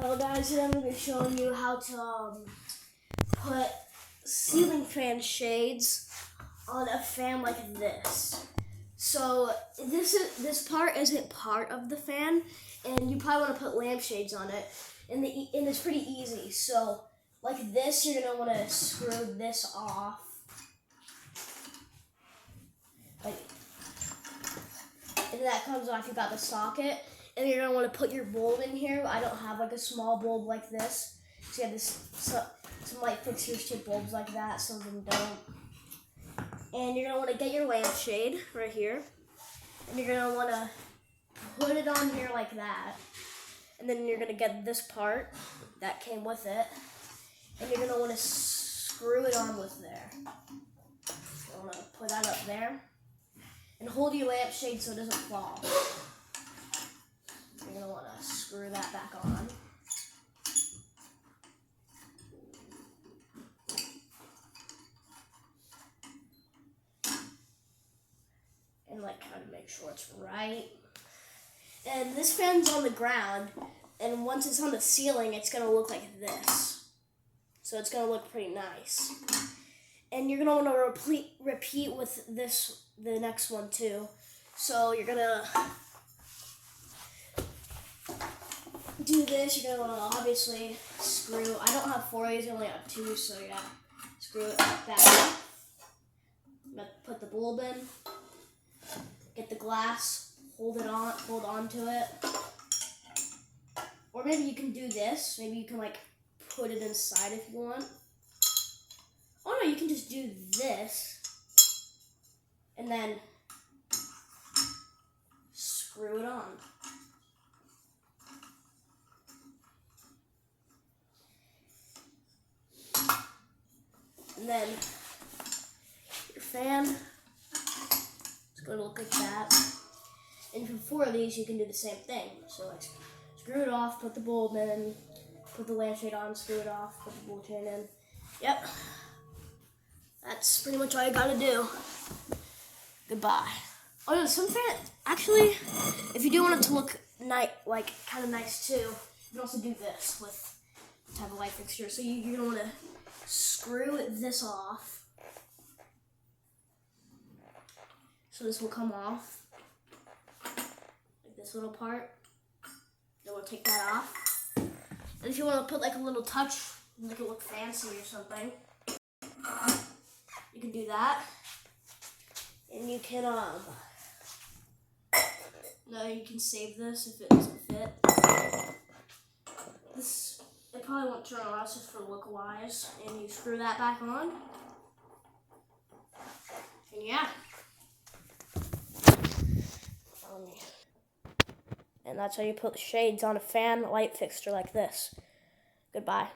Hello guys, today I'm going to be showing you how to put ceiling fan shades on a fan like this. So this part isn't part of the fan, and you probably want to put lampshades on it, and it's pretty easy. So like this, you're going to want to screw this off. And that comes off, you got the socket. And you're gonna want to put your bulb in here. I don't have like a small bulb like this. So you have some light fixture shaped bulbs like that, some of them don't. And you're gonna want to get your lampshade right here. And you're gonna want to put it on here like that. And then you're gonna get this part that came with it. And you're gonna want to screw it on with there. You're gonna put that up there. And hold your lampshade so it doesn't fall. You're going to want to screw that back on. And like kind of make sure it's right. And this fan's on the ground, and once it's on the ceiling, it's going to look like this. So it's going to look pretty nice. And you're going to want to repeat with the next one too. So you're going to do this. You're going to want to obviously screw. I don't have 4 of these, I only have 2, so yeah, screw it back up. I'm going to put the bulb in, get the glass, hold on to it. Or maybe you can do this. Maybe you can like put it inside if you want. Oh no, you can just do this and then screw it on. And then your fan is going to look like that. And for 4 of these, you can do the same thing. So like screw it off, put the bulb in, put the lampshade on, screw it off, put the bulb chain in. Yep. That's pretty much all you gotta do. Goodbye. Oh no, some fan, actually, if you do want it to look kind of nice too, you can also do this with the type of light fixture. So you're gonna want to screw this off. So this will come off, like this little part. Then we'll take that off. And if you want to put like a little touch, make it look fancy or something, you can do that. And you can you can save this if it doesn't fit. It probably won't turn on, it's just for look wise. And you screw that back on. And yeah. And that's how you put shades on a fan light fixture like this. Goodbye.